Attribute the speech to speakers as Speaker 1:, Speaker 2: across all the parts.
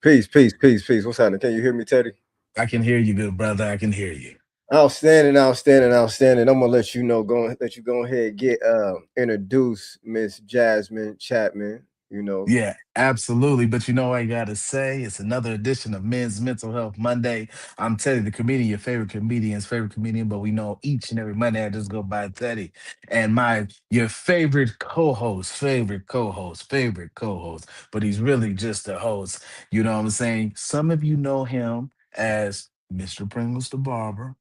Speaker 1: Peace, peace, peace, peace. What's happening? Can you hear me, Teddy?
Speaker 2: I can hear you, good brother. I can hear you.
Speaker 1: Outstanding, outstanding, outstanding. I'm gonna let you know. Let you go ahead and get introduce Miss Jasmine Chapman. You know,
Speaker 2: Yeah, absolutely. But you know what I gotta say? It's another edition of Men's Mental Health Monday. I'm Teddy, the comedian, your favorite comedian's favorite comedian, but we know each and every Monday I just go by Teddy. And my your favorite co-host, but he's really just a host. You know what I'm saying? Some of you know him as Mr. Pringles the Barber.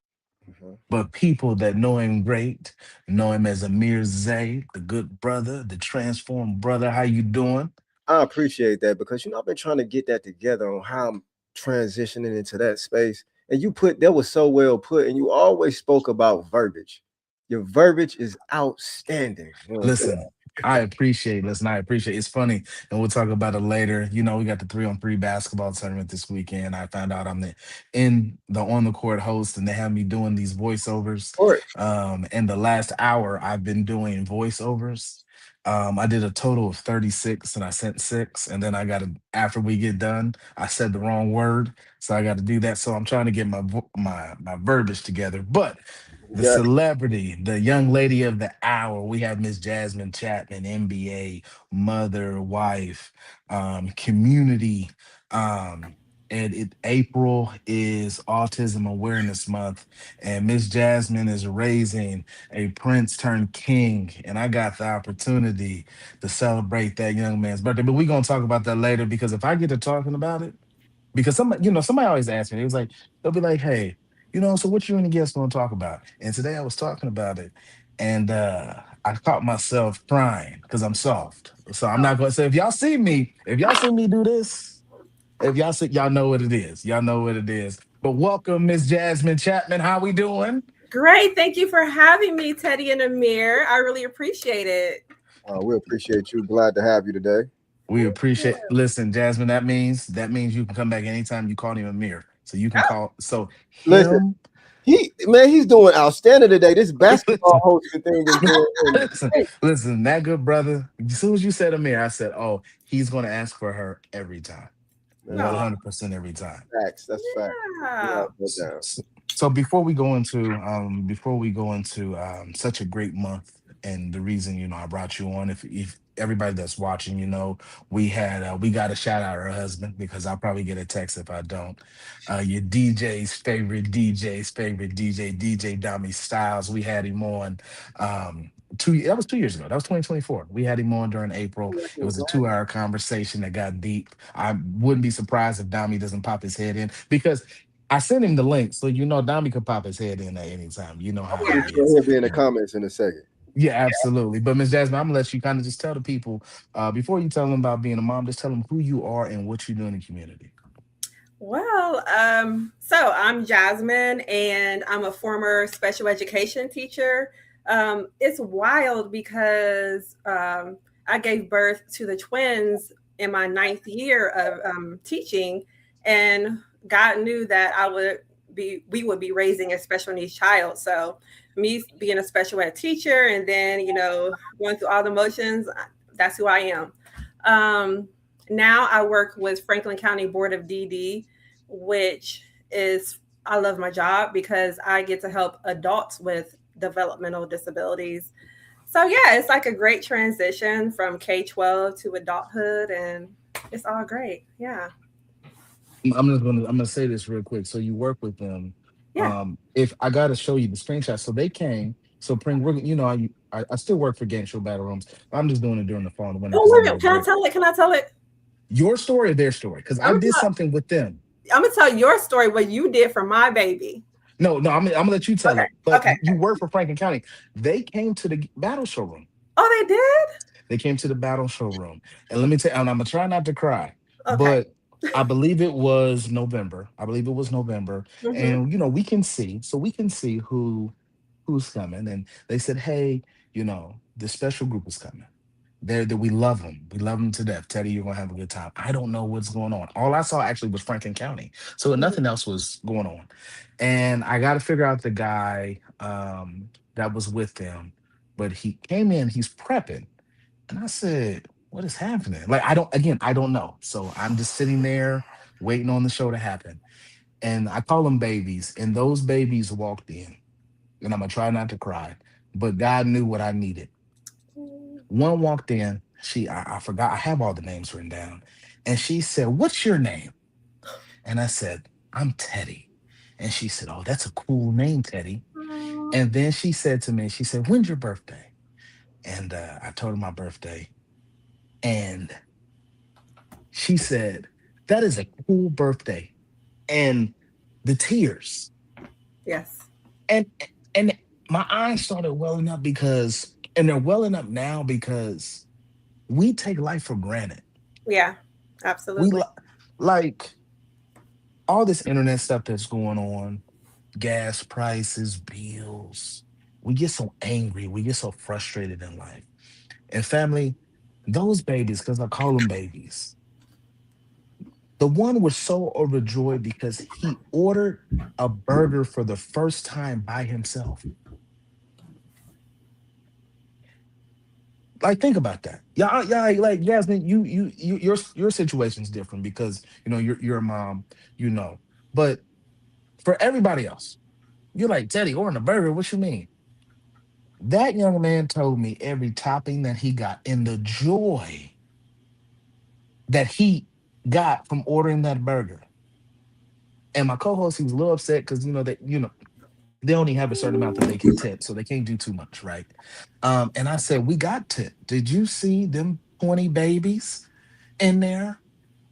Speaker 1: mhm.
Speaker 2: But people that know him great know him as Amir Zay, the good brother, the transformed brother. How you doing?
Speaker 1: I appreciate that because I've been trying to get that together on how I'm transitioning into that space, and you put that was so well put, and you always spoke about verbiage. Your verbiage is outstanding. You know what I'm saying?
Speaker 2: Listen, I appreciate. Listen, I appreciate. It's funny, and we'll talk about it later. You know, we got the 3-on-3 basketball tournament this weekend. I found out I'm the on the court host, and they have me doing these voiceovers.
Speaker 1: Or
Speaker 2: In the last hour, I've been doing voiceovers. I did a total of 36, and I sent six. And then I got to after we get done, I said the wrong word, so I got to do that. So I'm trying to get my verbiage together, but
Speaker 1: you
Speaker 2: the
Speaker 1: got
Speaker 2: celebrity, the young lady of the hour. We have Miss Jasmine Chapman, MBA, mother, wife, community. Um, April is Autism Awareness Month, and Miss Jasmine is raising a prince turned king. And I got the opportunity to celebrate that young man's birthday. But we're gonna talk about that later because if I get to talking about it, because somebody always asks me, it was like, they'll be like, hey, so what you and the guests gonna talk about? And today I was talking about it, and I caught myself crying because I'm soft. So I'm not gonna say if y'all see me do this, if y'all see y'all know what it is. Y'all know what it is. But welcome, Miss Jasmine Chapman. How we doing?
Speaker 3: Great. Thank you for having me, Teddy and Amir. I really appreciate it.
Speaker 1: we appreciate you. Glad to have you today.
Speaker 2: We appreciate. Listen, Jasmine. That means you can come back anytime you call him a mirror. So you can call. So
Speaker 1: Listen,
Speaker 2: him.
Speaker 1: he's doing outstanding today. This basketball hosting thing is doing
Speaker 2: listen,
Speaker 1: great.
Speaker 2: listen, that good brother. As soon as you said Amir, I said, "Oh, he's going to ask for her every time,
Speaker 1: Man,
Speaker 2: 100% every time."
Speaker 1: facts. That's fact.
Speaker 3: Yeah.
Speaker 1: No doubt.
Speaker 2: So before we go into such a great month, and the reason I brought you on, if everybody that's watching, we got to shout out her husband because I'll probably get a text if I don't. Your DJ's favorite DJ Dami Styles. We had him on. That was 2 years ago. That was 2024. We had him on during April. It was a 2-hour conversation that got deep. I wouldn't be surprised if Dami doesn't pop his head in because I sent him the link, so Dami could pop his head in at any time. You know
Speaker 1: I'm
Speaker 2: how
Speaker 1: gonna
Speaker 2: he is.
Speaker 1: he'll be in the comments in a second.
Speaker 2: Yeah, absolutely. But Miss Jasmine, I'm gonna let you kind of just tell the people before you tell them about being a mom, just tell them who you are and what you do in the community.
Speaker 3: So I'm Jasmine, and I'm a former special education teacher. It's wild because I gave birth to the twins in my ninth year of teaching, and God knew that we would be raising a special needs child. So me being a special ed teacher, and then going through all the motions, that's who I am. Um, Now I work with Franklin County Board of DD, which is I love my job because I get to help adults with developmental disabilities. So yeah, it's like a great transition from K-12 to adulthood, and it's all great. Yeah,
Speaker 2: I'm gonna say this real quick. So you work with them.
Speaker 3: yeah.
Speaker 2: If I gotta show you the screenshot, so they came. So Pring, I still work for Game Show Battle Rooms. I'm just doing it during the phone window
Speaker 3: Oh
Speaker 2: because I
Speaker 3: wait a
Speaker 2: know
Speaker 3: minute,
Speaker 2: it
Speaker 3: can I
Speaker 2: break.
Speaker 3: tell it? Can I tell it?
Speaker 2: Your story or their story? Because I
Speaker 3: I'm gonna
Speaker 2: did
Speaker 3: tell.
Speaker 2: something with them.
Speaker 3: I'm gonna tell your story. What you did for my baby.
Speaker 2: No, no, I'm gonna let you tell
Speaker 3: Okay.
Speaker 2: it. But
Speaker 3: Okay.
Speaker 2: you work for Franklin County. They came to the battle showroom.
Speaker 3: Oh, they did.
Speaker 2: They came to the battle showroom. And let me tell you, and I'm gonna try not to cry,
Speaker 3: Okay.
Speaker 2: but I believe it was November. I believe it was November.
Speaker 3: Mm-hmm.
Speaker 2: And we can see who's coming. And they said, hey, the special group is coming. That we love them. We love them to death. Teddy, you're gonna have a good time. I don't know what's going on. All I saw actually was Franklin County. So nothing else was going on. And I gotta figure out the guy that was with them. But he came in, he's prepping. And I said, what is happening? Like, I don't know. So I'm just sitting there. waiting on the show to happen. And I call them babies. And those babies walked in. And I'm gonna try not to cry, but God knew what I needed. One walked in. I forgot. I have all the names written down. And she said, "What's your name?" And I said, "I'm Teddy." And she said, "Oh, that's a cool name, Teddy."
Speaker 3: Oh,
Speaker 2: And then she said to me, she said, "When's your birthday?" And I told her my birthday. And she said, "That is a cool birthday." And the tears.
Speaker 3: yes.
Speaker 2: And and my eyes started welling up because, and they're welling up now because we take life for granted.
Speaker 3: Yeah,
Speaker 2: We
Speaker 3: absolutely.
Speaker 2: like all this internet stuff that's going on, gas prices, bills. We get so angry, we get so frustrated in life. And family, those babies, because I call them babies, the one was so overjoyed because he ordered a burger for the first time by himself. Like, think about that. Yeah, yeah, like Jasmine, your situation's different because you're a mom, you know. But for everybody else, you're like, "Teddy, ordering a burger, what you mean?" That young man told me every topping that he got and the joy that he got from ordering that burger. And my co-host, he was a little upset because they only have a certain amount that they can tip, so they can't do too much, right? And I said, "We got tip. Did you see them 20 babies in there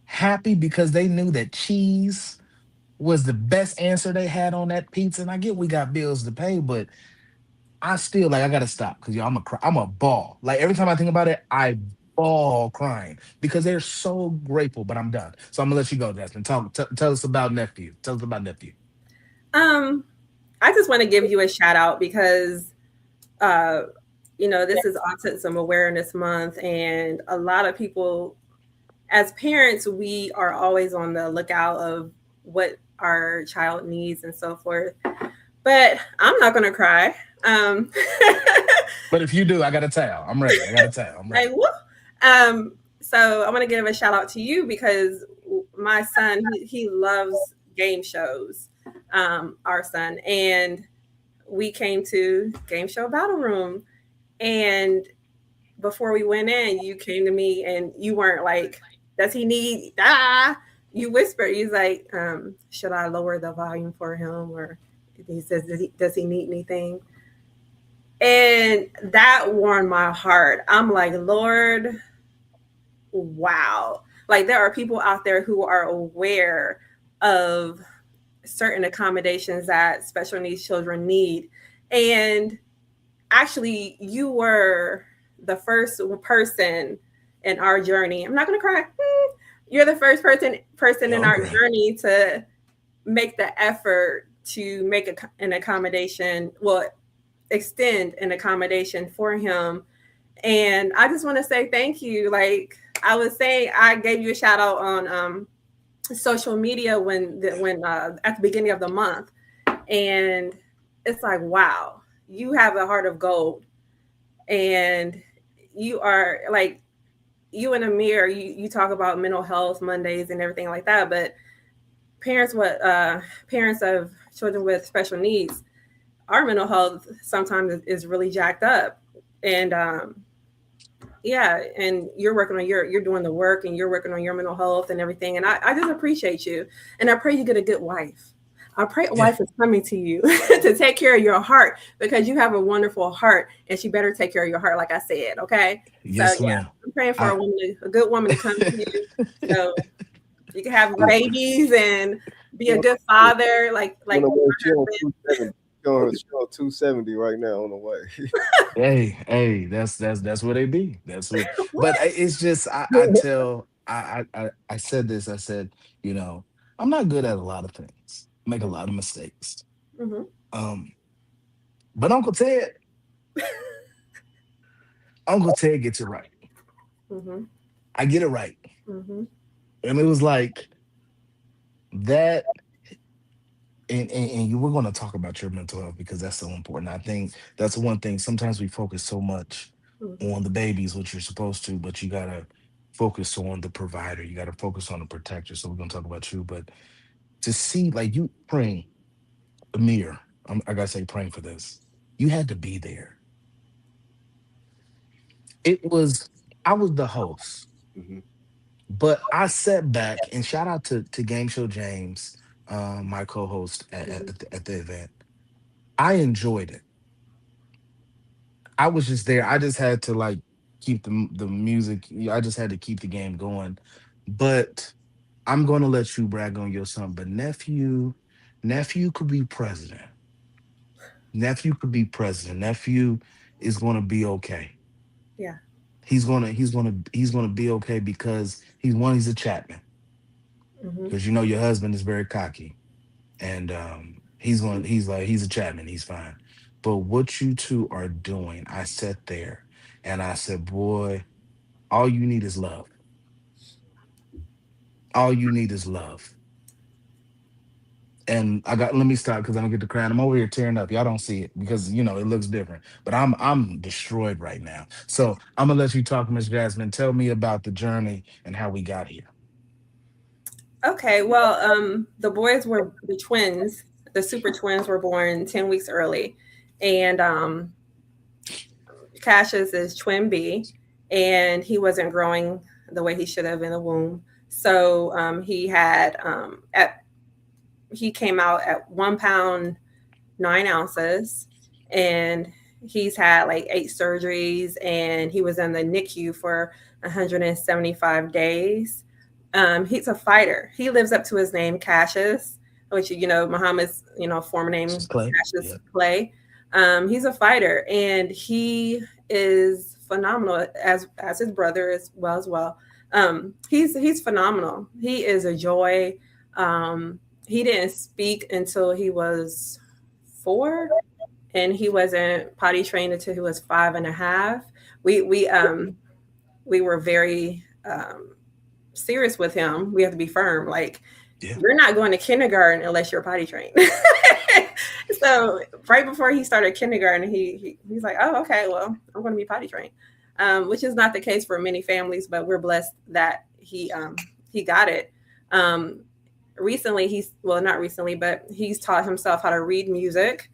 Speaker 2: happy because they knew that cheese was the best answer they had on that pizza?" And I get we got bills to pay, but I still like I gotta stop because I'm a cry. I'm a ball. Like every time I think about it, I ball crying because they're so grateful. But I'm done. So I'm gonna let you go, Jasmine. Tell us about nephew. Tell us about nephew.
Speaker 3: Um, I just want to give you a shout out because uh, this is Autism Awareness Month, and a lot of people, as parents, we are always on the lookout of what our child needs and so forth. But I'm not gonna cry. Um,
Speaker 2: But if you do, I gotta tell. I'm ready. I gotta tell. I'm
Speaker 3: like,
Speaker 2: ready.
Speaker 3: whoop. So I want to give a shout out to you because my son, he loves game shows. Our son, and we came to game show battle room, and before we went in, you came to me and you weren't like, "Does he need You whispered, he's like, "Should I lower the volume for him?" Or he says, "Does he need anything?" And that warmed my heart. I'm like, Lord, wow. Like there are people out there who are aware of certain accommodations that special needs children need. And actually, you were the first person in our journey. I'm not going to cry. You're the first person in
Speaker 2: Don't
Speaker 3: our
Speaker 2: cry.
Speaker 3: journey to make the effort to make an accommodation. Well, extend an accommodation for him. And I just want to say thank you. Like I was saying, I gave you a shout out on social media when at the beginning of the month, and it's like, wow, you have a heart of gold, and you are like, you and Amir, you talk about mental health Mondays and everything like that, but parents of children with special needs, our mental health sometimes is really jacked up, and yeah, and you're working on you're doing the work, and you're working on your mental health and everything, and I just appreciate you, and I pray you get a good wife. I pray a
Speaker 2: Yeah.
Speaker 3: wife is coming to you to take care of your heart because you have a wonderful heart, and she better take care of your heart, like I said. Okay, so
Speaker 2: Yes,
Speaker 3: yeah,
Speaker 2: ma'am.
Speaker 3: I'm praying for
Speaker 2: I
Speaker 3: a good woman to come to you, so you can have
Speaker 1: On
Speaker 3: babies and be a good father, like
Speaker 1: the way, she
Speaker 3: my
Speaker 1: on
Speaker 3: husband.
Speaker 1: 270. She on 270 right now on the way.
Speaker 2: hey, that's where they be. That's what. But
Speaker 3: What?
Speaker 2: it's just I tell I said this. I said I'm not good at a lot of things. Make a lot of mistakes.
Speaker 3: Mm-hmm,
Speaker 2: Um, but Uncle Ted gets it right.
Speaker 3: mm-hmm,
Speaker 2: I get it right,
Speaker 3: mm-hmm,
Speaker 2: and it was like that. And you we're going to talk about your mental health because that's so important. I think that's one thing. Sometimes we focus so much
Speaker 3: mm-hmm.
Speaker 2: on the babies, which you're supposed to, but you gotta focus on the provider. You got to focus on the protector. So we're gonna talk about you, but to see like you praying, Amir, I gotta say praying for this. You had to be there. It was I was the host,
Speaker 1: Hmm.
Speaker 2: but I sat back and shout out to Game Show James, my co-host
Speaker 3: Mhm.
Speaker 2: at the event. I enjoyed it. I was just there. I just had to like keep the music. I just had to keep the game going. But I'm gonna let you brag on your son. But nephew could be president. Nephew could be president. Nephew is gonna be okay.
Speaker 3: Yeah.
Speaker 2: He's gonna be okay because he's a Chatman.
Speaker 3: Hmm.
Speaker 2: Because you know your husband is very cocky. And he's a Chatman, he's fine. But what you two are doing, I sat there and I said, boy, all you need is love. All you need is love. And let me stop because I don't get to crying. I'm over here tearing up. Y'all don't see it because it looks different. But I'm destroyed right now. So I'm gonna let you talk, Miss Jasmine. Tell me about the journey and how we got here.
Speaker 3: Okay, well, the twins, the super twins were born 10 weeks early. And Cassius is twin B, and he wasn't growing the way he should have in the womb. So he came out at 1 pound 9 ounces, and he's had like 8 surgeries, and he was in the NICU for 175 days. He's a fighter. He lives up to his name, Cassius, which Muhammad's former name,
Speaker 2: This is Clay.
Speaker 3: Cassius
Speaker 2: Yeah.
Speaker 3: Clay. He's a fighter, and he is phenomenal as his brother as well. He's phenomenal. He is a joy. He didn't speak until he was 4, and he wasn't potty trained until he was 5 and a half. We were very serious with him. We have to be firm. Like,
Speaker 2: Yeah.
Speaker 3: you're not going to kindergarten unless you're potty trained. So right before he started kindergarten, he's like, oh, okay, well, I'm going to be potty trained, which is not the case for many families, but we're blessed that he got it. Um, Recently, not recently, but he's taught himself how to read music,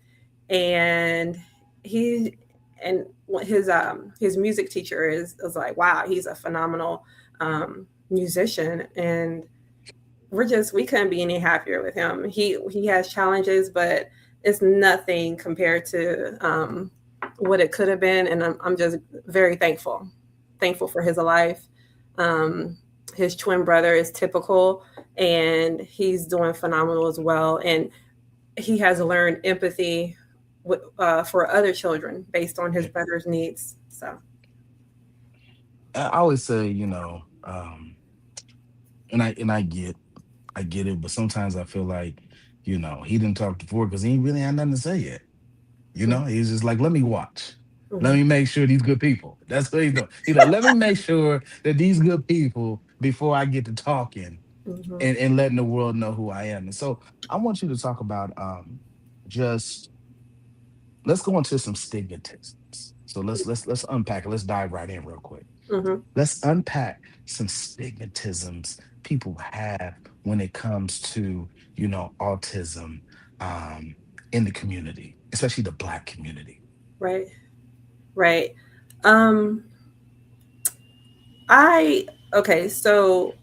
Speaker 3: and he and his music teacher is like, wow, he's a phenomenal musician, and we couldn't be any happier with him. He has challenges, but it's nothing compared to what it could have been, and I'm just very thankful for his life. Um, his twin brother is typical, and he's doing phenomenal as well, and he has learned empathy for other children based on his
Speaker 2: Yeah.
Speaker 3: brother's needs. So,
Speaker 2: I always say, and I get it, but sometimes I feel like, he didn't talk before because he ain't really had nothing to say yet. He's just like, let me watch. Let
Speaker 3: mhm,
Speaker 2: me make sure these good people. That's what he's doing. He's like, let me make sure that these good people before I get to talking
Speaker 3: mhm,
Speaker 2: and letting the world know who I am. And so I want you to talk about just let's go into some stigmatisms. So let's unpack it. Let's dive right in real quick.
Speaker 3: mhm.
Speaker 2: Let's unpack some stigmatisms people have when it comes to, autism um, in the community, especially the Black community.
Speaker 3: Right, right. Um, I okay. So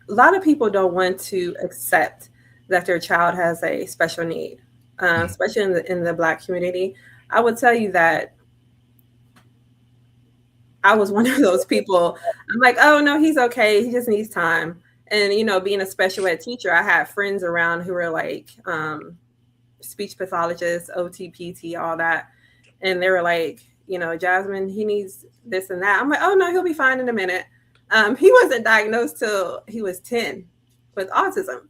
Speaker 3: a lot of people don't want to accept that their child has a special need,
Speaker 2: Mm,
Speaker 3: especially in the Black community. I would tell you that I was one of those people. I'm like, oh no, he's okay. He just needs time. And being a special ed teacher, I had friends around who were like speech pathologists, OT, all that, and they were like, Jasmine, he needs this and that. I'm like, oh no, he'll be fine in a minute. He wasn't diagnosed till he was 10 with autism,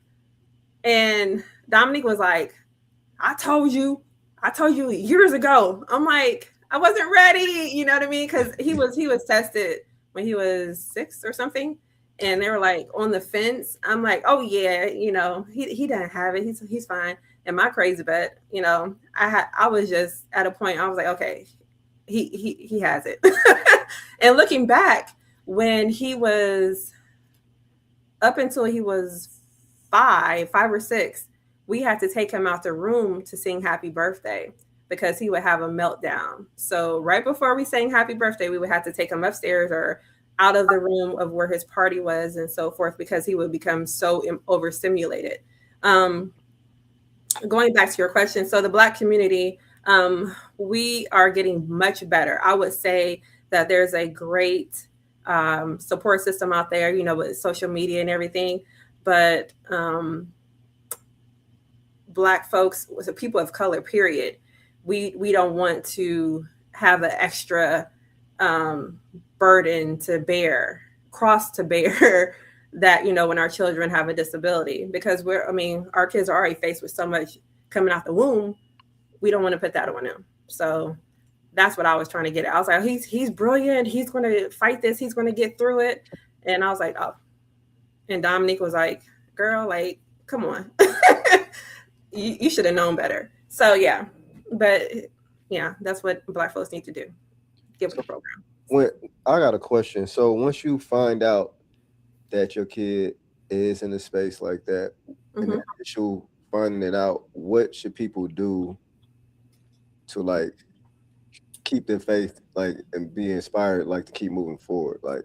Speaker 3: and Dominique was like, I told you, years ago. I'm like, I wasn't ready, you know what I mean? Because
Speaker 2: yeah.
Speaker 3: he was tested when he was 6 or something, and they were like on the fence. I'm like, oh yeah, he doesn't have it. He's fine. And my crazy bet, I was just at a point. I was like, okay, he has it. And looking back, when he was up until he was 5 or 6, we had to take him out the room to sing happy birthday because he would have a meltdown. So right before we sang happy birthday, we would have to take him upstairs or out of the room of where his party was and so forth because he would become so overstimulated. Um, Going back to your question, so the Black community, we are getting much better. I would say that there's a great support system out there, with social media and everything. But Black folks, the people of color, period, we don't want to have an extra um, burden to bear, cross to bear. That when our children have a disability, because our kids are already faced with so much coming out the womb, we don't want to put that on them. So that's what I was trying to get at. I was like, he's brilliant, he's going to fight this, he's going to get through it. And I was like, oh. And Dominique was like, girl, like, come on. You should have known better. So yeah, but yeah, that's what Black folks need to do. Get with the program.
Speaker 1: When I got a question, so once you find out that your kid is in a space like that, and the initial finding it out, what should people do to like keep their faith, like, and be inspired, like, to keep moving forward? Like,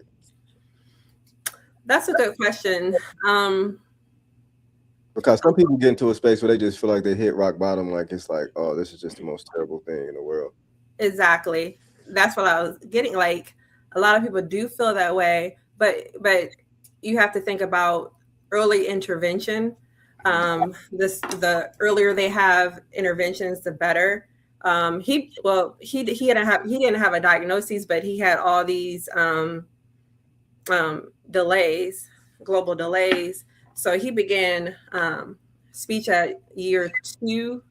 Speaker 3: that's a good question.
Speaker 1: Because some people get into a space where they just feel like they hit rock bottom, like it's like, oh, this is just the most terrible thing in the world.
Speaker 3: Exactly. That's what I was getting. Like, a lot of people do feel that way, but you have to think about early intervention. The earlier they have interventions, the better. He didn't have a diagnosis, but he had all these delays, global delays. So he began speech at year 2.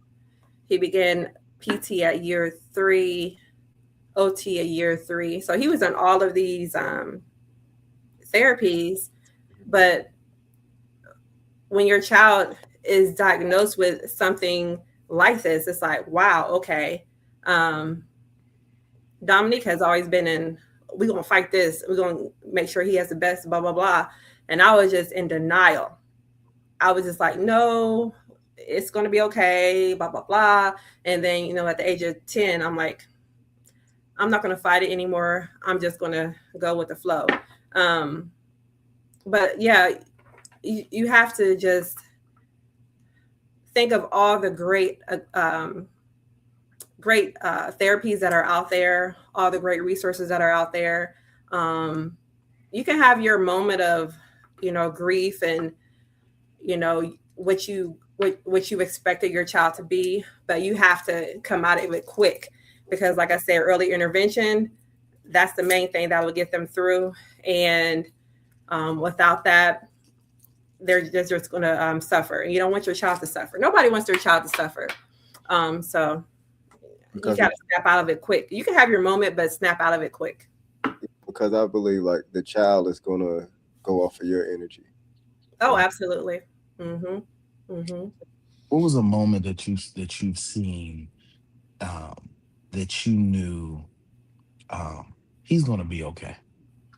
Speaker 3: He began PT at year 3, OT at year 3. So he was on all of these therapies. But when your child is diagnosed with something like this, it's like, wow, okay. Dominique has always been in, we're going to fight this. We're going to make sure he has the best, blah, blah, blah. And I was just in denial. I was just like, no, it's going to be okay, blah, blah, blah. And then, at the age of 10, I'm like, I'm not going to fight it anymore. I'm just going to go with the flow. But yeah, you have to just think of all the great therapies that are out there, all the great resources that are out there. You can have your moment of, grief and, what you expected your child to be, but you have to come out of it quick, because like I said, early intervention, that's the main thing that will get them through. And without that, they're just going to suffer. And you don't want your child to suffer. Nobody wants their child to suffer. So you got to snap out of it quick. You can have your moment, but snap out of it quick.
Speaker 1: Because I believe like the child is going to go off of your energy.
Speaker 3: Oh, absolutely.
Speaker 2: What was a moment that you've seen that you knew he's gonna be okay?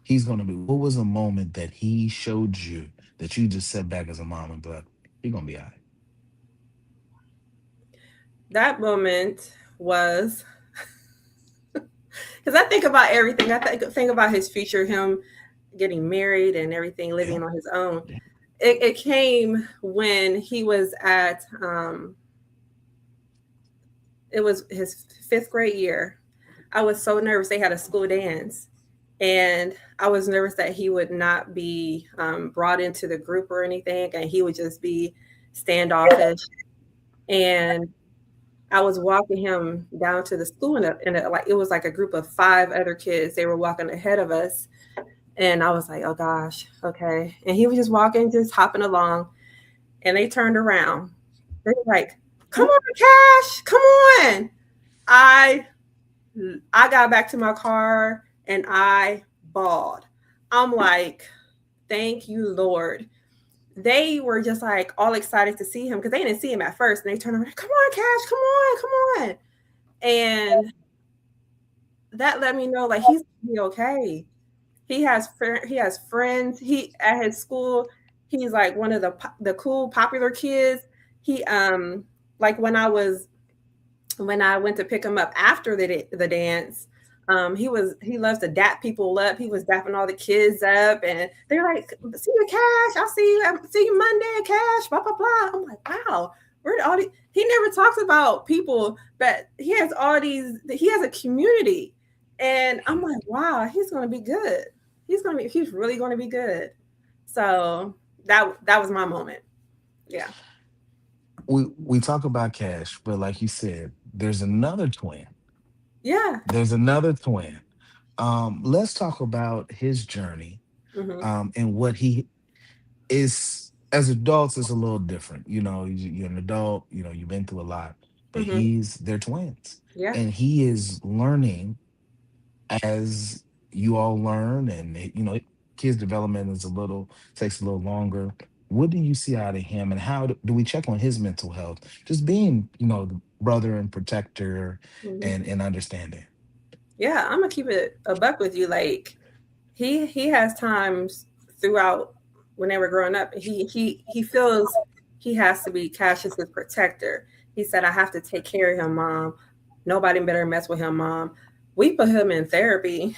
Speaker 2: He's gonna be. What was a moment that he showed you that you just sat back as a mom and be like, "You're gonna be all right"?
Speaker 3: That moment was because I think about everything. I think about his future, him getting married and everything, living on his own. It came when he was at it was his 5th grade year. I was so nervous. They had a school dance, and I was nervous that he would not be brought into the group or anything, and he would just be standoffish. And I was walking him down to the school, and it was like a group of 5 other kids. They were walking ahead of us, and I was like, oh gosh, okay. And he was just walking, just hopping along, and they turned around. They were like, come on, Cash, come on. I got back to my car and I bawled. I'm like, thank you, Lord. They were just like all excited to see him because they didn't see him at first. And they turned around, come on, Cash, come on, come on. And that let me know like he's gonna be okay. He has friends. He at his school, he's like one of the cool popular kids. He like when I went to pick him up after the dance, he loves to dap people up. He was dapping all the kids up, and they're like, "See you, Cash. I'll see you Monday, Cash." Blah blah blah. I'm like, wow, where did all these? He never talks about people, but he has all these. He has a community, and I'm like, wow, he's gonna be good. He's really gonna be good. So that was my moment. Yeah.
Speaker 2: We talk about Cash, but like you said, there's another twin.
Speaker 3: Yeah.
Speaker 2: There's another twin. Let's talk about his journey,
Speaker 3: Hmm.
Speaker 2: and what he is. As adults, it's a little different. You're an adult. You've been through a lot, but
Speaker 3: Hmm.
Speaker 2: they're twins,
Speaker 3: Yeah.
Speaker 2: and he is learning as you all learn, and kids' development takes a little longer. What do you see out of him, and how do we check on his mental health? Just being, the brother and protector,
Speaker 3: Hmm.
Speaker 2: and understanding.
Speaker 3: Yeah, I'm gonna keep it a buck with you. Like he has times throughout when they were growing up, he feels he has to be Cassius's protector. He said, "I have to take care of him, mom. Nobody better mess with him, mom." We put him in therapy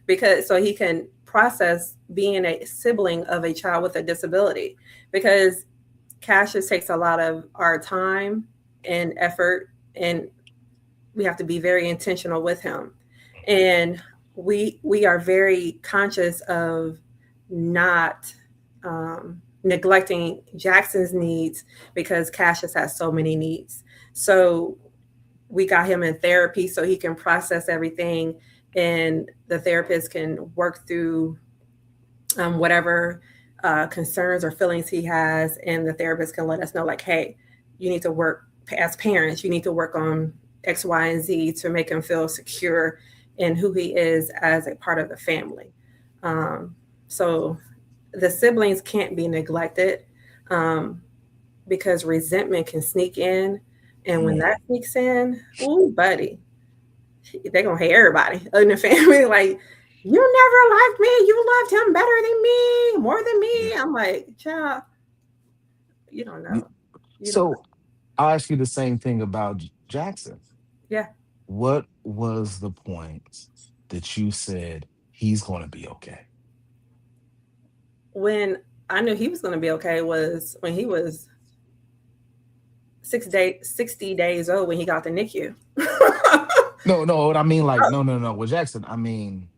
Speaker 3: because so he can process being a sibling of a child with a disability because Cassius takes a lot of our time and effort, and we have to be very intentional with him. And we are very conscious of not neglecting Jackson's needs because Cassius has so many needs. So we got him in therapy so he can process everything, and the therapist can work through whatever concerns or feelings he has, and the therapist can let us know, like, hey, you need to work as parents. You need to work on X, Y, and Z to make him feel secure in who he is as a part of the family. Um, so the siblings can't be neglected um, because resentment can sneak in, and
Speaker 2: Come
Speaker 3: when
Speaker 2: on.
Speaker 3: that sneaks in, ooh, buddy, they're gonna hate everybody in the family. Like, you never liked me. You loved him better than me, more than me. I'm like, child, you don't
Speaker 2: Y-
Speaker 3: know. You don't know.
Speaker 2: So I'll ask you the same thing about Jackson.
Speaker 3: Yeah.
Speaker 2: What was the point that you said he's going to be okay?
Speaker 3: When I knew he was gonna be okay was when he was 60 days old when he got the NICU.
Speaker 2: No, no. What I mean, like, no, no, no. With Jackson, I mean,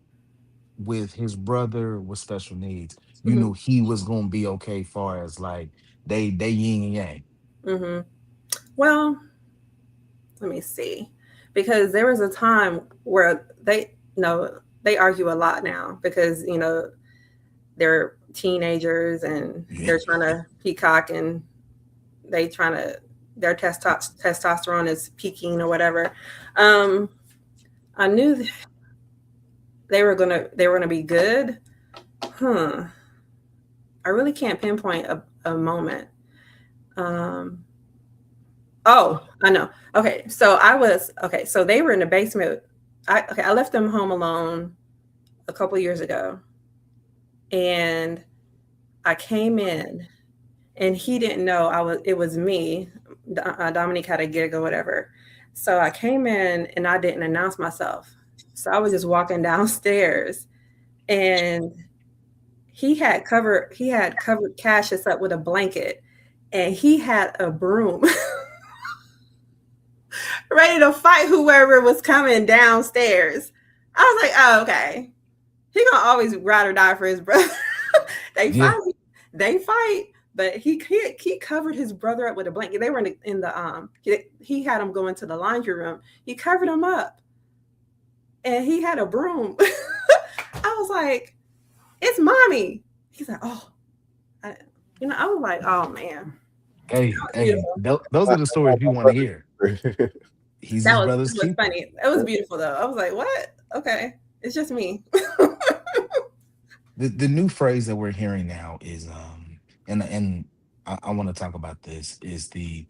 Speaker 2: with his brother with special needs, you
Speaker 3: Hmm.
Speaker 2: knew he was going to be okay. Far as like they yin and yang.
Speaker 3: Hmm. Well, let me see, because there was a time where they argue a lot now because they're teenagers and
Speaker 2: Yeah.
Speaker 3: they're trying to peacock, and they trying to their testosterone is peaking or whatever. Um, I knew they were gonna be good. Huh. I really can't pinpoint a moment. Um, oh, I know. Okay, so they were in the basement. I left them home alone a couple years ago, and I came in, and he didn't know it was me. Dominique had a gig or whatever. So I came in and I didn't announce myself. So I was just walking downstairs, and he had covered Cassius up with a blanket, and he had a broom ready to fight whoever was coming downstairs. I was like, oh, okay. He gonna always ride or die for his brother. they
Speaker 2: Yeah.
Speaker 3: fight, they fight, but he covered his brother up with a blanket. They were he had him go into the laundry room. He covered him up, and he had a broom. I was like, "It's mommy." He's like, "Oh, I, I was like, oh man,
Speaker 2: Hey, hey,
Speaker 3: beautiful.
Speaker 2: those are the stories you want to hear. He's his brother's
Speaker 3: That was
Speaker 2: keeper.
Speaker 3: funny. It was beautiful though. I was like, what? Okay, it's just me.
Speaker 2: The new phrase that we're hearing now is and I want to talk about this is the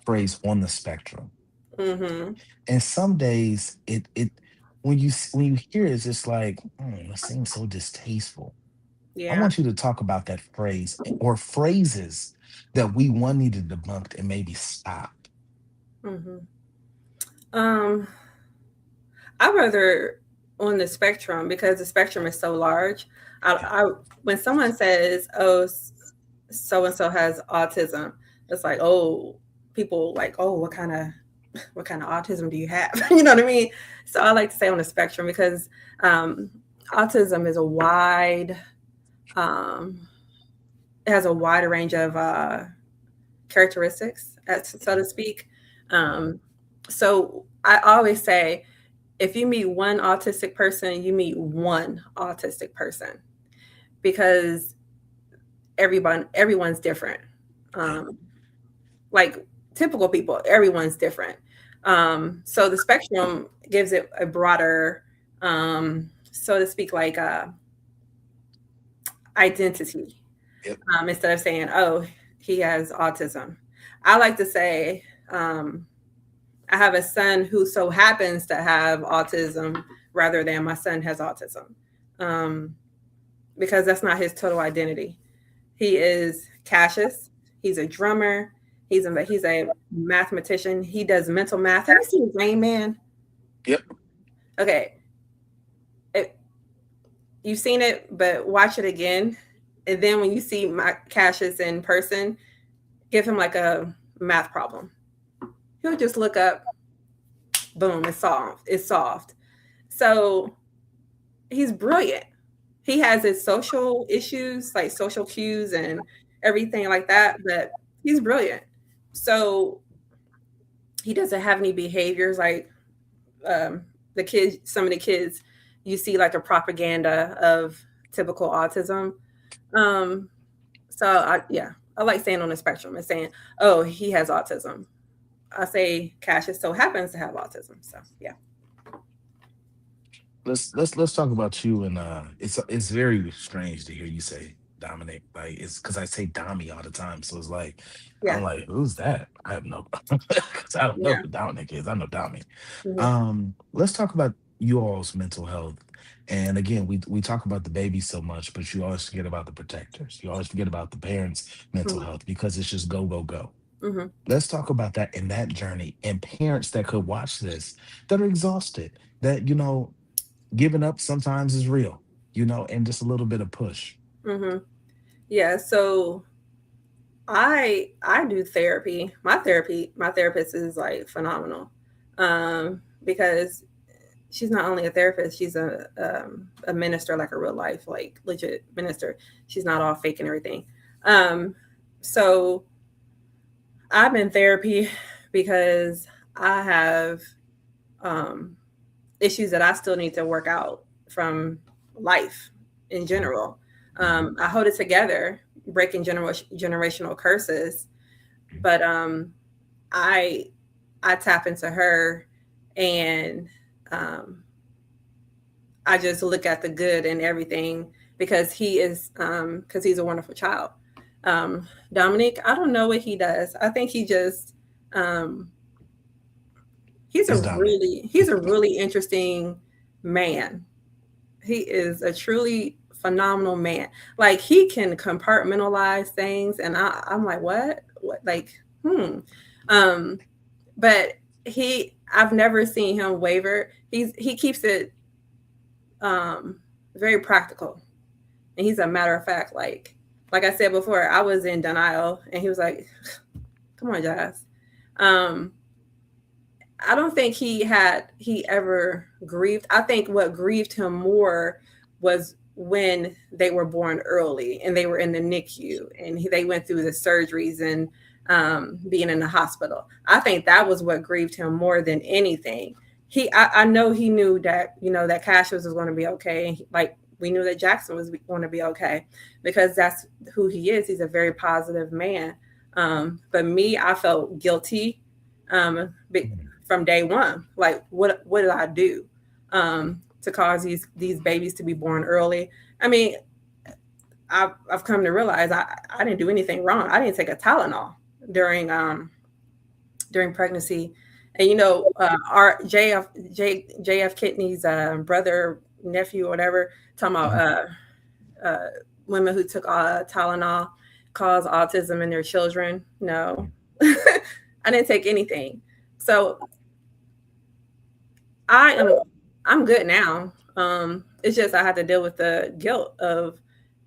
Speaker 2: phrase on the spectrum.
Speaker 3: Hmm.
Speaker 2: And some days it when you hear it, it's just like, it seems so distasteful. I
Speaker 3: Yeah.
Speaker 2: want you to talk about that phrase or phrases that we one needed debunked and maybe stop.
Speaker 3: Hmm. Um, I rather on the spectrum because the spectrum is so large.
Speaker 2: Yeah,
Speaker 3: I when someone says, "Oh, so and so has autism," it's like, oh, people like, oh, what kind of autism do you have? You know what I mean? So I like to say on the spectrum because um, autism is a wide, um, it has a wide range of characteristics, so to speak. Um, so I always say, if you meet one autistic person, you meet one autistic person because everyone's different.
Speaker 2: yeah,
Speaker 3: Um, like typical people, everyone's different. So the spectrum gives it a broader, so to speak, like identity.
Speaker 2: yep,
Speaker 3: Instead of saying, "Oh, he has autism," I like to say, um, "I have a son who so happens to have autism," rather than "my son has autism," um, because that's not his total identity. He is Cassius. He's a drummer. He's a mathematician. He does mental math. Have you seen Rain Man?
Speaker 2: yep.
Speaker 3: Okay, it, you've seen it, but watch it again, and then when you see my Cassius in person, give him like a math problem. He'll just look up, boom, it's solved. It's solved. So he's brilliant. He has his social issues, like social cues and everything like that, but he's brilliant. So he doesn't have any behaviors like um, the kids. Some of the kids, you see like a propaganda of typical autism. Um, yeah, I like saying on the spectrum and saying, "Oh, he has autism." I say Cassius so happens to have autism. So yeah,
Speaker 2: Let's talk about you. And it's very strange to hear you say Dominic. Like, it's because I say Dommy all the time, so it's like
Speaker 3: yeah,
Speaker 2: I'm like, who's that? I have no, because I don't know
Speaker 3: yeah.
Speaker 2: who Dominic is. I know Dommy.
Speaker 3: Hmm.
Speaker 2: Let's talk about you all's mental health. And again, we talk about the baby so much, but you always forget about the protectors. You always forget about the parents' mental health because it's just go, go, go.
Speaker 3: Hmm.
Speaker 2: Let's talk about that in that journey and parents that could watch this that are exhausted, that, giving up sometimes is real, and just a little bit of push.
Speaker 3: Hmm. Yeah. So I do therapy. My therapist is like phenomenal, because she's not only a therapist, she's a minister, like a real life, like legit minister. She's not all fake and everything. Um, so I'm in therapy because I have um, issues that I still need to work out from life in general.
Speaker 2: Mhm.
Speaker 3: I hold it together, breaking generational curses, but I I tap into her, and um, I just look at the good in everything because he's a wonderful child. Um, Dominique, I don't know what he does. I think he just um,
Speaker 2: It's Dominic.
Speaker 3: he's a really interesting man. He is a truly phenomenal man. Like he can compartmentalize things, and I'm like, what, like, hmm. Um, but I've never seen him waver. He keeps it um very practical, and he's a matter of fact. Like I said before, I was in denial, and he was like, "Come on, Jazz." Um, I don't think he ever grieved. I think what grieved him more was when they were born early and they were in the NICU and they went through the surgeries and being in the hospital. I think that was what grieved him more than anything. I know he knew that that Cassius was going to be okay. Like we knew that Jackson was going to be okay because that's who he is. He's a very positive man. But me, I felt guilty. Um,
Speaker 2: Mhm.
Speaker 3: from day one. Like, what did I do to cause these babies to be born early? I mean, I've come to realize I didn't do anything wrong. I didn't take a Tylenol during during pregnancy And our JF Kidney's brother, nephew, whatever, talking about
Speaker 2: Mhm.
Speaker 3: uh, women who took Tylenol cause autism in their children. No, I didn't take anything. So I am I'm good now. It's just I had to deal with the guilt of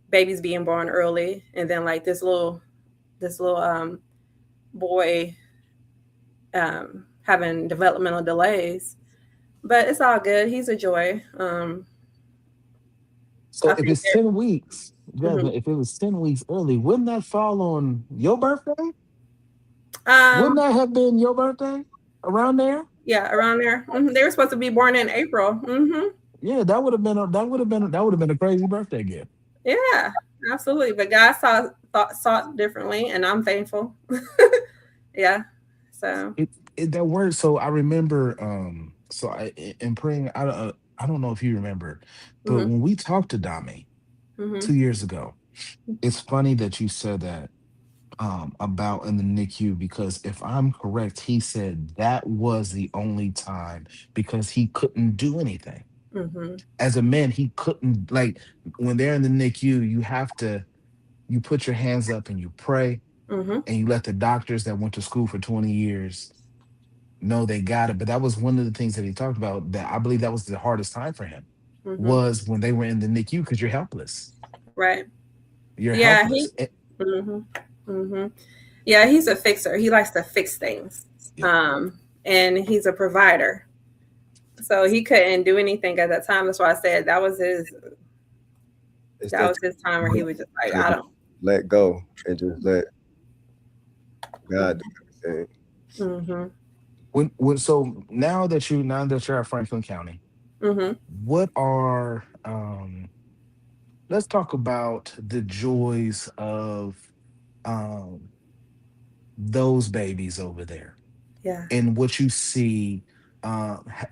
Speaker 3: babies being born early, and then like this little boy having developmental delays. But it's all good. He's a joy.
Speaker 2: So
Speaker 3: I
Speaker 2: if
Speaker 3: think
Speaker 2: it's 10 weeks,
Speaker 3: they're.
Speaker 2: Jasmine, if it was 10 weeks early, wouldn't that fall on your birthday? Wouldn't
Speaker 3: Um,
Speaker 2: that have been your birthday around there?
Speaker 3: yeah, around there. They were supposed to be born in April.
Speaker 2: Yeah, that would have been a crazy birthday gift.
Speaker 3: Yeah, absolutely. But God saw it differently, and I'm thankful. Yeah. So.
Speaker 2: It that word. So I remember. So in praying, I don't know if you remember, but
Speaker 3: Hmm.
Speaker 2: when we talked to Dami
Speaker 3: Hmm.
Speaker 2: 2 years ago, it's funny that you said that about in the NICU, because if I'm correct, he said that was the only time because he couldn't do anything.
Speaker 3: Hmm.
Speaker 2: As a man, he couldn't, like, when they're in the NICU, you put your hands up and you pray,
Speaker 3: Hmm.
Speaker 2: and you let the doctors that went to school for 20 years know they got it. But that was one of the things that he talked about, that I believe that was the hardest time for him,
Speaker 3: Hmm.
Speaker 2: was when they were in the NICU, because you're helpless.
Speaker 3: Right.
Speaker 2: You're
Speaker 3: Yeah. He.
Speaker 2: helpless.
Speaker 3: Hmm. Hmm. Yeah, he's a fixer. He likes to fix things.
Speaker 2: Yeah.
Speaker 3: Um, and he's a provider. So he couldn't do anything at that time. That's why I said
Speaker 1: It's
Speaker 3: that
Speaker 1: that
Speaker 3: was his time where he was just like,
Speaker 1: time
Speaker 3: I
Speaker 1: to
Speaker 3: don't.
Speaker 1: let go and just let God do everything.
Speaker 3: Mm-hmm.
Speaker 2: When so now that you're at Franklin County,
Speaker 3: Mm-hmm.
Speaker 2: what are let's talk about the joys of um those babies over there,
Speaker 3: Yeah.
Speaker 2: and what you see.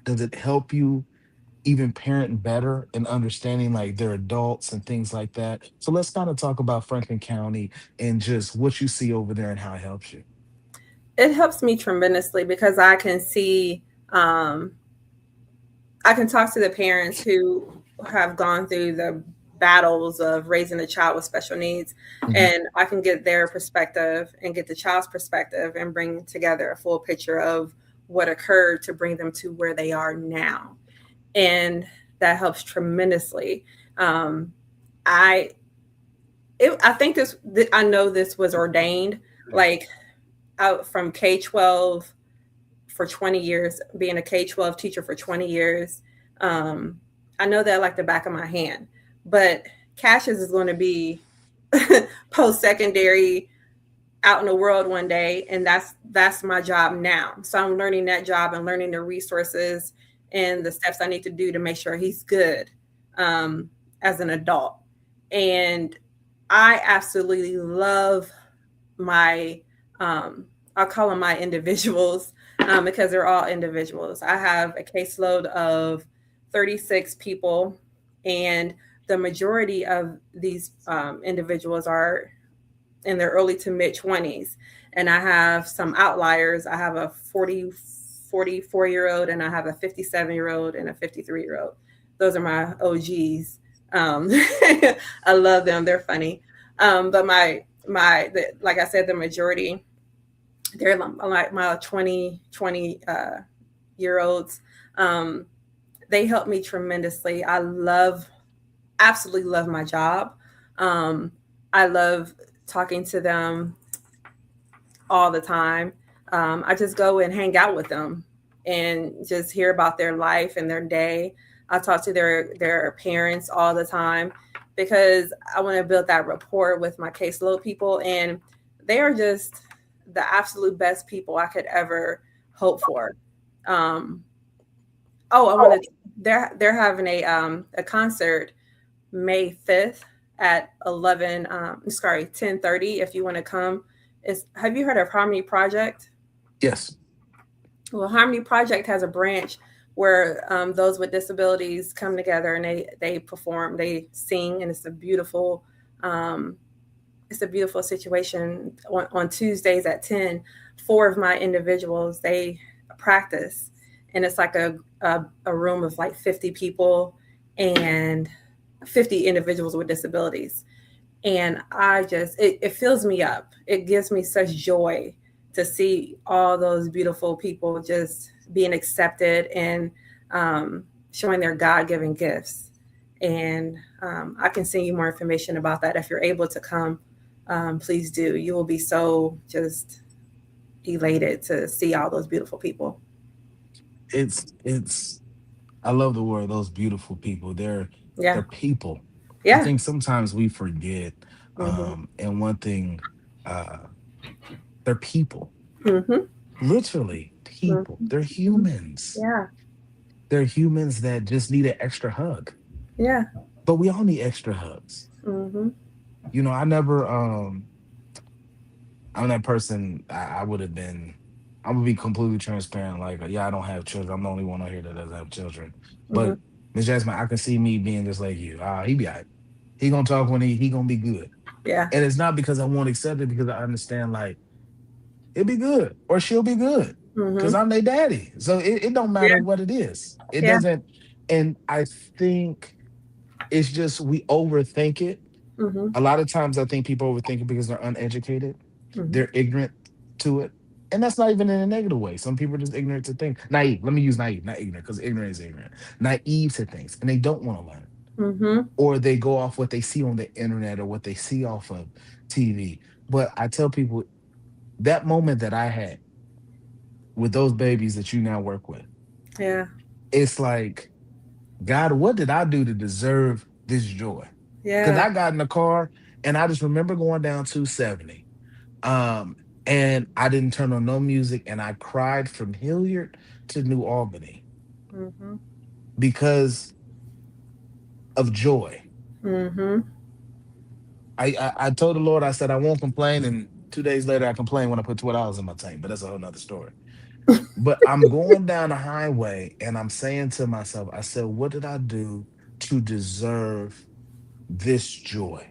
Speaker 2: Does it help you even parent better and understanding like they're adults and things like that? So let's kind of talk about Franklin County and just what you see over there and how it helps you.
Speaker 3: It helps me tremendously because I can see, um, I can talk to the parents who have gone through the battles of raising a child with special needs,
Speaker 2: Mhm.
Speaker 3: and I can get their perspective and get the child's perspective and bring together a full picture of what occurred to bring them to where they are now. And that helps tremendously. Um, I I think I know this was ordained, like out from K-12 for 20 years, being a K-12 teacher for 20 years. Um, I know that like the back of my hand, but Cassius is going to be post secondary out in the world one day, and that's my job now. So I'm learning that job and learning the resources and the steps I need to do to make sure he's good um, as an adult. And I absolutely love my I call them my individuals because they're all individuals. I have a caseload of 36 people, and the majority of these individuals are in their early to mid 20s. And I have some outliers. I have a 44-year-old, and I have a 57-year-old and a 53-year-old. Those are my OGs. Um, I love them. They're funny. But like I said, the majority, they're like my 20 year olds. Um, they help me tremendously. Absolutely love my job. Um, I love talking to them all the time. I just go and hang out with them and just hear about their life and their day. I talk to their parents all the time because I want to build that rapport with my caseload people, and they are just the absolute best people I could ever hope for. Um, oh, I want to. They're having a concert May 5th at 10:30. If you want to come, have you heard of Harmony Project?
Speaker 2: Yes.
Speaker 3: Well, Harmony Project has a branch where those with disabilities come together and they perform, they sing, and um, it's a beautiful situation. On Tuesdays at 10, four of my individuals practice, and it's like a room of like 50 people and 50 individuals with disabilities. And it fills me up. It gives me such joy to see all those beautiful people just being accepted and showing their God-given gifts. And I can send you more information about that if you're able to come. Please do. You will be so just elated to see all those beautiful people.
Speaker 2: It's I love the word those beautiful people.
Speaker 3: Yeah.
Speaker 2: They're people. I
Speaker 3: Yeah.
Speaker 2: think sometimes we forget,
Speaker 3: Mm-hmm.
Speaker 2: and one thing, uh they're people.
Speaker 3: Mm-hmm.
Speaker 2: Literally people. They're
Speaker 3: Mm-hmm.
Speaker 2: humans.
Speaker 3: Yeah.
Speaker 2: They're humans that just need an extra hug.
Speaker 3: Yeah.
Speaker 2: But we all need extra hugs.
Speaker 3: Mm-hmm.
Speaker 2: I never I'm that person. I would have been. I'm gonna be completely transparent. Like, yeah, I don't have children. I'm the only one out here that doesn't have children.
Speaker 3: Mm-hmm.
Speaker 2: But Miss Jasmine, I can see me being just like you. He be alright. He gonna talk when he gonna be good.
Speaker 3: Yeah.
Speaker 2: And it's not because I won't accept it, because I understand like he'll be good or she'll be good
Speaker 3: Mm-hmm.
Speaker 2: because I'm their daddy. So it don't matter
Speaker 3: Yeah.
Speaker 2: what it is. It
Speaker 3: Yeah.
Speaker 2: doesn't. And I think it's just we overthink it.
Speaker 3: Mm-hmm.
Speaker 2: A lot of times I think people overthink it because they're uneducated.
Speaker 3: Mm-hmm.
Speaker 2: They're ignorant to it. And that's not even in a negative way. Some people are just ignorant to things. Naive. Let me use naive, not ignorant, because ignorant is ignorant. Naive to things. And they don't want to learn.
Speaker 3: Mm-hmm.
Speaker 2: Or they go off what they see on the internet or what they see off of TV. But I tell people that moment that I had with those babies that you now work with,
Speaker 3: Yeah.
Speaker 2: it's like, God, what did I do to deserve this joy? Because
Speaker 3: Yeah.
Speaker 2: I got in the car and I just remember going down 270. Um, and I didn't turn on no music, and I cried from Hilliard to New Albany
Speaker 3: Mm-hmm.
Speaker 2: because of joy.
Speaker 3: Mm-hmm.
Speaker 2: I told the Lord, I said I won't complain, and 2 days later I complained when I put $12 in my tank, but that's a whole nother story. But I'm going down the highway and I'm saying to myself, I said, what did I do to deserve this joy?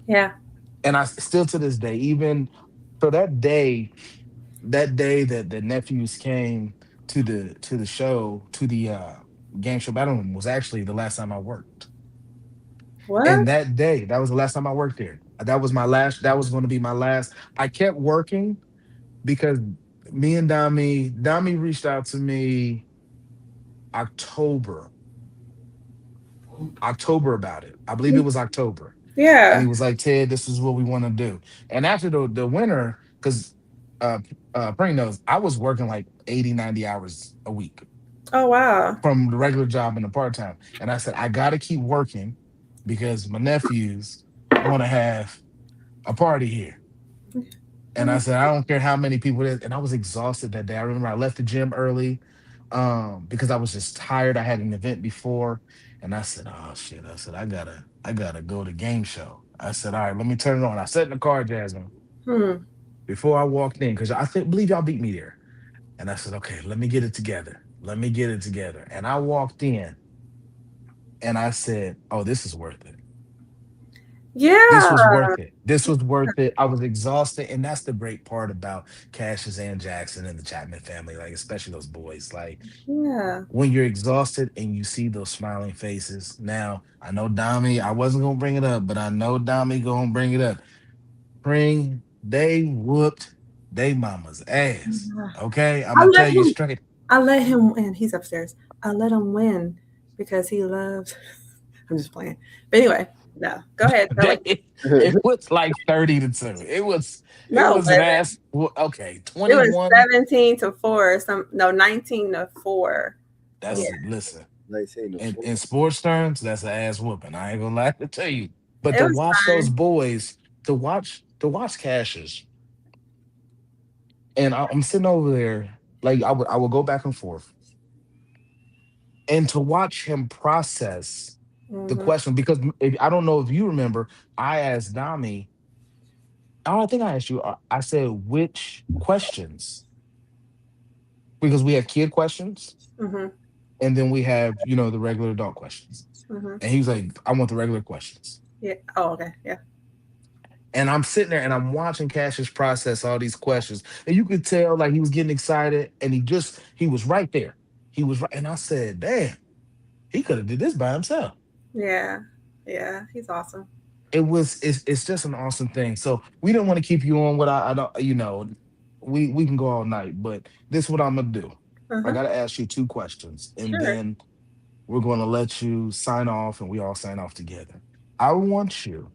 Speaker 3: Yeah.
Speaker 2: And I still to this day, even so that day that the nephews came to the show, to the game show battle room, was actually the last time I worked.
Speaker 3: What?
Speaker 2: And that day, that was the last time I worked there. That was going to be my last. I kept working because me and Dami reached out to me October, October about it. I believe it was October. And
Speaker 3: Yeah.
Speaker 2: he was like, Ted, this is what we want to do. And after the winter, because Pring knows, I was working like 80, 90 hours a week
Speaker 3: Oh wow.
Speaker 2: from the regular job and the part-time. And I said, I gotta keep working because my nephews want to have a party here. And I said, I don't care how many people it is. And I was exhausted that day. I remember I left the gym early because I was just tired. I had an event before. And I said, oh shit. I said, I gotta go to game show. I said, all right, let me turn it on. I sat in the car, Jasmine,
Speaker 3: Hmm.
Speaker 2: before I walked in, because believe y'all beat me there. And I said, okay, let me get it together. Let me get it together. And I walked in and I said, oh, this is worth it. This
Speaker 3: Yeah.
Speaker 2: was worth it. This was worth it. I was exhausted. And that's the great part about Cassius and Jackson and the Chapman family, like especially those boys. Like
Speaker 3: Yeah.
Speaker 2: when you're exhausted and you see those smiling faces. Now, I know Dami, I wasn't gonna bring it up, but I know Dami gonna bring it up. Bring they whooped they mama's ass. Okay? I'm
Speaker 3: I
Speaker 2: gonna
Speaker 3: let
Speaker 2: tell you
Speaker 3: him.
Speaker 2: straight.
Speaker 3: I let him win. He's upstairs. I let him win because he loves. I'm just playing. But anyway, no. Go ahead. Tell it.
Speaker 2: It was like 30-2. It
Speaker 3: No,
Speaker 2: was an ass. Okay,
Speaker 3: it was
Speaker 2: 21.
Speaker 3: 17-4. Some no 19-4. Yeah.
Speaker 2: Listen.
Speaker 1: 19 to
Speaker 2: In
Speaker 1: 4.
Speaker 2: sports terms, that's an ass whooping. I ain't gonna lie to tell you. But
Speaker 3: It
Speaker 2: to
Speaker 3: was
Speaker 2: watch those
Speaker 3: fun.
Speaker 2: boys, to watch Cassius, and I'm sitting over there, like I would go back and forth, and to watch him process the
Speaker 3: Hmm.
Speaker 2: question, because I don't know if you remember, I asked Dami. I think I asked you. I said which questions, because we have kid questions
Speaker 3: Hmm.
Speaker 2: and then we have the regular adult questions.
Speaker 3: Hmm.
Speaker 2: And he was like, I want the regular questions.
Speaker 3: Yeah. Oh, okay. Yeah.
Speaker 2: And I'm sitting there and I'm watching Cassius process all these questions. And you could tell like he was getting excited and he was right there. He was right. And I said, damn, he could have did this by himself.
Speaker 3: Yeah. Yeah. He's awesome.
Speaker 2: It's just an awesome thing. So we didn't want to keep you on what I don't, we can go all night, but this is what I'm gonna do. I
Speaker 3: Uh-huh.
Speaker 2: gotta ask you two questions and
Speaker 3: Sure.
Speaker 2: then we're gonna let you sign off and we all sign off together. I want you,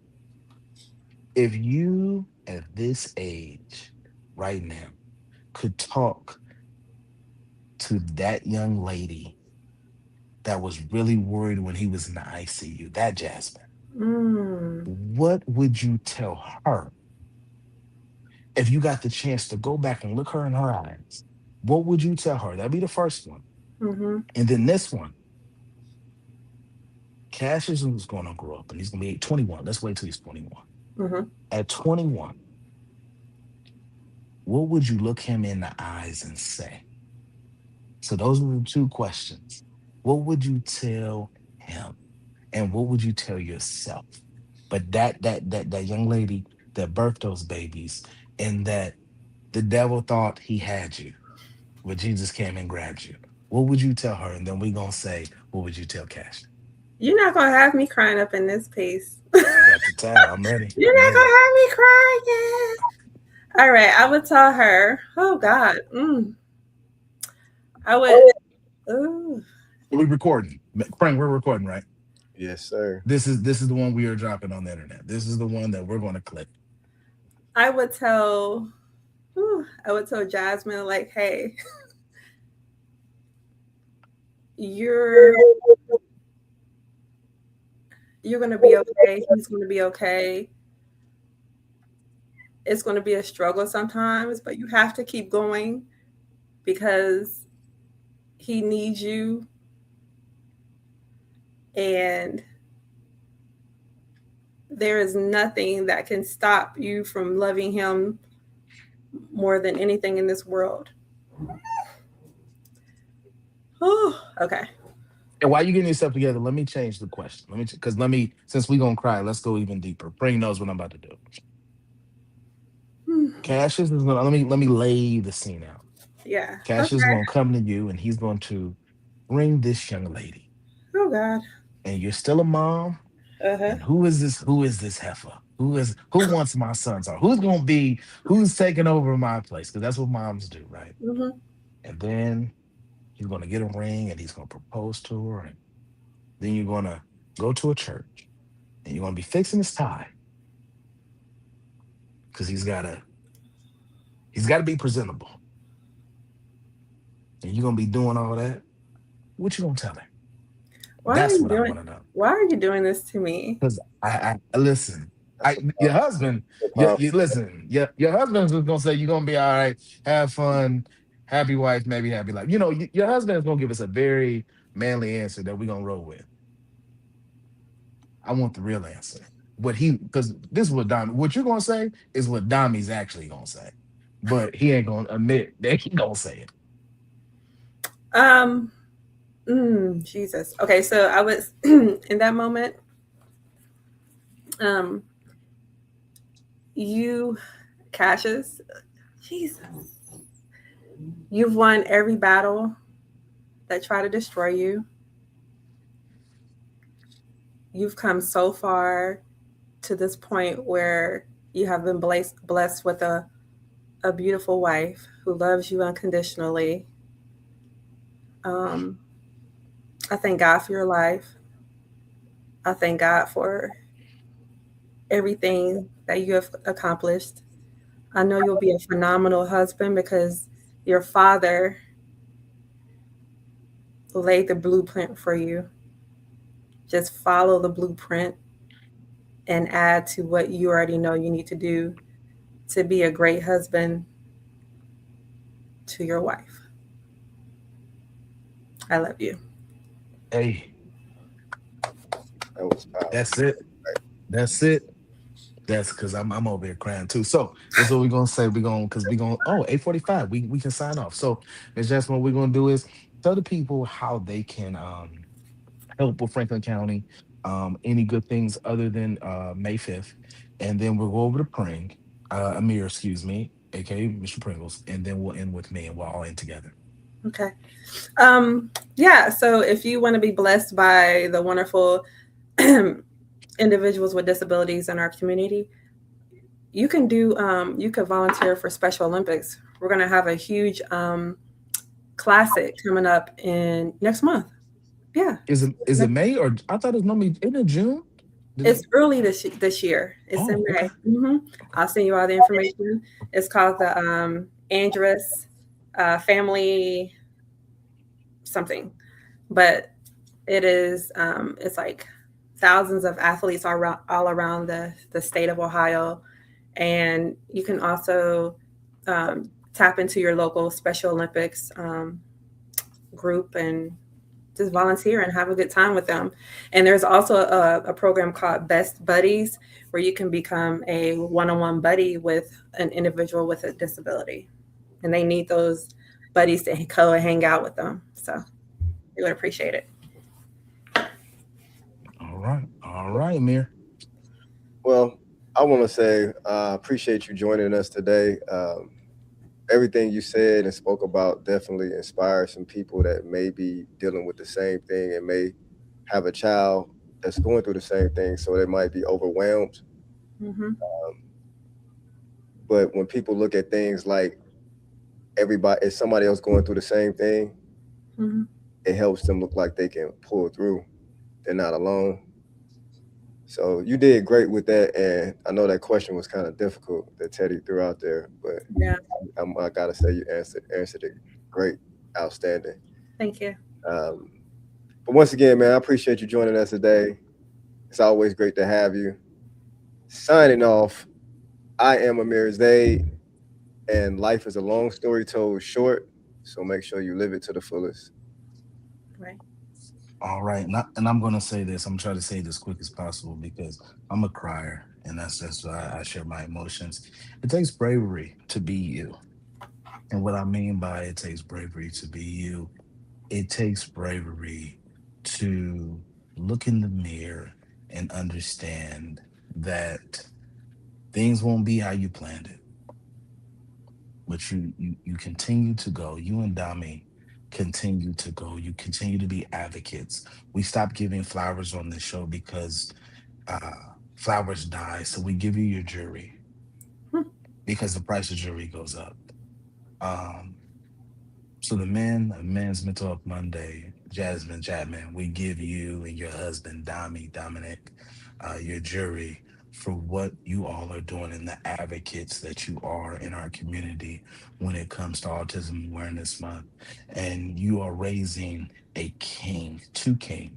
Speaker 2: if you at this age right now could talk to that young lady that was really worried when he was in the ICU, that Jasmine,
Speaker 3: Mm.
Speaker 2: what would you tell her if you got the chance to go back and look her in her eyes? What would you tell her? That'd be the first one.
Speaker 3: Mm-hmm.
Speaker 2: And then this one, Cassius is going to grow up and he's going to be 21. Let's wait till he's 21.
Speaker 3: Mm-hmm.
Speaker 2: At 21, what would you look him in the eyes and say? So those are the two questions. What would you tell him? And what would you tell yourself? But that young lady that birthed those babies and that the devil thought he had you, but Jesus came and grabbed you. What would you tell her? And then we gonna say, what would you tell Cash?
Speaker 3: You're not gonna have me crying up in this piece.
Speaker 2: I got the towel. I'm ready.
Speaker 3: You're
Speaker 2: I'm
Speaker 3: not
Speaker 2: ready.
Speaker 3: gonna have me crying. All right, I would tell her. Oh God, I would. Ooh,
Speaker 2: We recording. Frank, we're recording, right?
Speaker 1: Yes, sir.
Speaker 2: This is the one we are dropping on the internet. This is the one that we're gonna clip.
Speaker 3: I would tell. I would tell Jasmine like, hey, you're you're gonna be okay. He's gonna be okay. It's gonna be a struggle sometimes, but you have to keep going because he needs you, and there is nothing that can stop you from loving him more than anything in this world. Oh, okay.
Speaker 2: And while you getting yourself together, let me change the question. Since we gonna cry, let's go even deeper. Frank knows what I'm about to do. Cassius is gonna let me lay the scene out.
Speaker 3: Yeah.
Speaker 2: Cassius is
Speaker 3: Okay.
Speaker 2: gonna come to you and he's going to bring this young lady.
Speaker 3: Oh God.
Speaker 2: And you're still a mom.
Speaker 3: Uh huh.
Speaker 2: And who is this heifer? Who wants my son's heart? Who's taking over my place? Because that's what moms do, right?
Speaker 3: Hmm.
Speaker 2: And then he's gonna get a ring and he's gonna propose to her. And then you're gonna go to a church and you're gonna be fixing his tie because he's gotta be presentable. And you're gonna be doing all that. What you gonna tell him?
Speaker 3: Why are
Speaker 2: That's
Speaker 3: you
Speaker 2: what I
Speaker 3: doing?
Speaker 2: want to know.
Speaker 3: Why are you doing this to me?
Speaker 2: Because I listen.
Speaker 1: That's
Speaker 2: Your husband,
Speaker 1: a powerful.
Speaker 2: you listen. Your husband's just gonna say you're gonna be all right, have fun, happy wife, maybe happy life. Your husband is gonna give us a very manly answer that we're gonna roll with. I want the real answer. Because this is what you're gonna say is what Dami's actually gonna say, but he ain't gonna admit that he gonna say it.
Speaker 3: Um. Jesus. Okay. So I was in that moment. Um. You, Cassius. Jesus. You've won every battle that tried to destroy you. You've come so far to this point where you have been blessed with a beautiful wife who loves you unconditionally. Um, I thank God for your life. I thank God for everything that you have accomplished. I know you'll be a phenomenal husband because your father laid the blueprint for you. Just follow the blueprint and add to what you already know you need to do to be a great husband to your wife. I love you.
Speaker 2: Hey,
Speaker 1: That was powerful.
Speaker 2: that's it. That's it. That's because I'm over here crying too. So this is what we're gonna say. We're gonna 8:45. We can sign off. So Ms. Jasmine, what we're gonna do is tell the people how they can help with Franklin County. Any good things other than May 5th. And then we'll go over to Pring, Amir, excuse me, aka Mr. Pringles, and then we'll end with me and we'll all end together.
Speaker 3: Okay. Yeah. So if you want to be blessed by the wonderful individuals with disabilities in our community, you can do. You could volunteer for Special Olympics. We're gonna have a huge classic coming up in next month. Yeah.
Speaker 2: Is it May or I thought it was normally in it June? Did
Speaker 3: It's
Speaker 2: it?
Speaker 3: early this year. It's in
Speaker 2: Oh,
Speaker 3: May.
Speaker 2: okay.
Speaker 3: I'll send you all the information. It's called the Andrus Family something, but it's like thousands of athletes all around the state of Ohio, and you can also tap into your local Special Olympics group and just volunteer and have a good time with them. And there's also a program called Best Buddies where you can become a one-on-one buddy with an individual with a disability. And they need those buddies to go and hang out with them. So they would appreciate it.
Speaker 2: All right, Amir.
Speaker 1: Well, I want to say appreciate you joining us today. Everything you said and spoke about definitely inspired some people that may be dealing with the same thing and may have a child that's going through the same thing, so they might be overwhelmed.
Speaker 3: Mm-hmm.
Speaker 1: But when people look at things like everybody, if somebody else going through the same thing,
Speaker 3: Mm-hmm.
Speaker 1: it helps them look like they can pull through. They're not alone. So you did great with that, and I know that question was kind of difficult that Teddy threw out there, but
Speaker 3: Yeah.
Speaker 1: I gotta say you answered it great, outstanding.
Speaker 3: Thank you.
Speaker 1: Um, but once again, man, I appreciate you joining us today. It's always great to have you. Signing off, I am Amir Zaid, and life is a long story told short. So make sure you live it to the fullest.
Speaker 3: Right.
Speaker 2: All right, and I'm gonna say this. I'm trying to say it as quick as possible because I'm a crier, and that's just why I share my emotions. It takes bravery to be you, and what I mean by it takes bravery to be you, it takes bravery to look in the mirror and understand that things won't be how you planned it, but you continue to go. You and Dami continue to go. You continue to be advocates. We stopped giving flowers on this show because flowers die. So we give you your jury because the price of jury goes up. Um, so the men's mental health Monday, Jasmine Chapman, we give you and your husband Dominic, your jury for what you all are doing and the advocates that you are in our community when it comes to Autism Awareness Month. And you are raising a king, two kings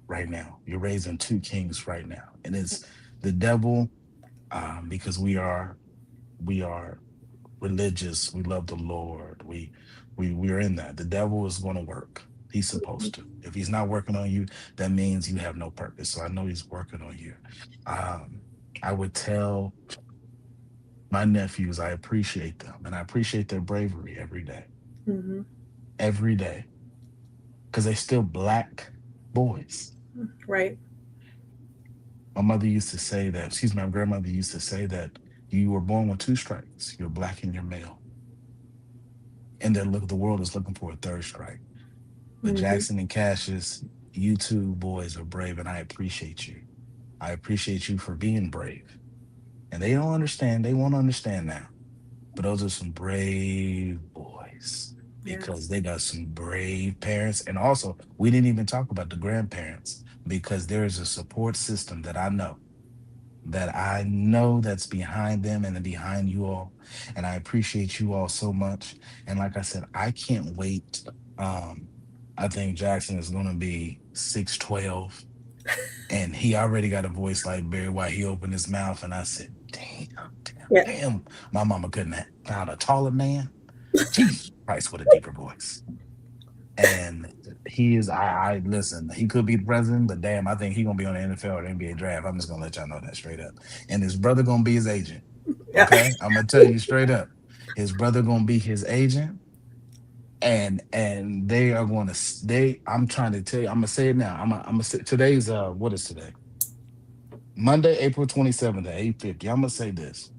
Speaker 2: right now. You're raising two kings right now, and it's the devil, because we are religious. We love the Lord. We're in that. The devil is going to work. He's supposed to. If he's not working on you, that means you have no purpose. So I know he's working on you. Um, I would tell my nephews I appreciate them and I appreciate their bravery every day,
Speaker 3: Mm-hmm.
Speaker 2: every day, because they're still black boys.
Speaker 3: Right.
Speaker 2: My mother used to say that. Excuse me, my grandmother used to say that you were born with two strikes. You're black and you're male, and the world is looking for a third strike. But
Speaker 3: Mm-hmm.
Speaker 2: Jackson and Cassius, you two boys are brave, and I appreciate you. I appreciate you for being brave. And they don't understand. They won't understand now. But those are some brave boys because
Speaker 3: Yes.
Speaker 2: they got some brave parents. And also, we didn't even talk about the grandparents because there is a support system that I know that's behind them and behind you all. And I appreciate you all so much. And like I said, I can't wait. Um, I think Jackson is going to be 6'12", and he already got a voice like Barry White. He opened his mouth, and I said, "Damn, damn,
Speaker 3: Yeah.
Speaker 2: damn!" My mama couldn't have found a taller man. Jesus Christ, with a deeper voice. And he is. I listen. He could be the president, but damn, I think he gonna be on the NFL or the NBA draft. I'm just gonna let y'all know that straight up. And his brother gonna be his agent.
Speaker 3: Yeah.
Speaker 2: Okay, I'm gonna tell you straight up. His brother gonna be his agent, and they are going to they I'm trying to tell you, I'm gonna say it now. I'm gonna say today's what is today? Monday, April 27th at 8:50. I'm gonna say this.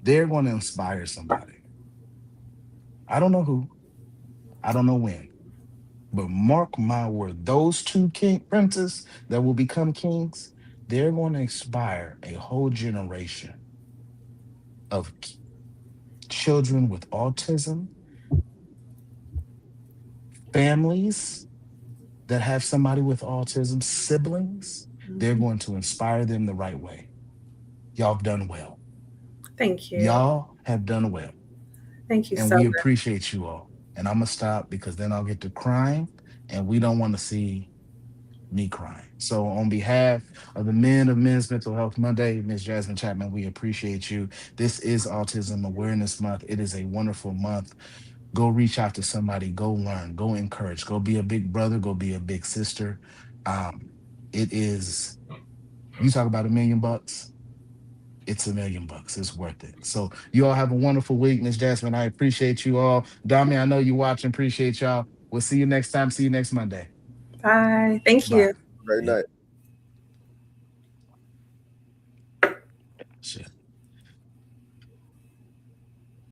Speaker 2: They're going to inspire somebody. I don't know who, I don't know when, but mark my word, those two king princes that will become kings, they're going to inspire a whole generation of children with autism, families that have somebody with autism, siblings. They're
Speaker 3: Mhm.
Speaker 2: going to inspire them the right way. Y'all have done well.
Speaker 3: Thank you.
Speaker 2: Y'all have done well.
Speaker 3: Thank you
Speaker 2: And
Speaker 3: so
Speaker 2: we
Speaker 3: much.
Speaker 2: appreciate you all. And I'm going to stop because then I'll get to crying. And we don't want to see me crying. So, on behalf of the men of Men's Mental Health Monday, Ms. Jasmine Chapman, we appreciate you. This is Autism Awareness Month. It is a wonderful month. Go reach out to somebody, go learn, go encourage, go be a big brother, go be a big sister. Um, it is, you talk about $1 million, it's $1 million. It's worth it. So, you all have a wonderful week, Ms. Jasmine. I appreciate you all. Dami, I know you watching. Appreciate y'all. We'll see you next time. See you next Monday.
Speaker 3: Bye. Thank
Speaker 2: Bye.
Speaker 3: you.
Speaker 1: Great
Speaker 2: Yep.
Speaker 1: night.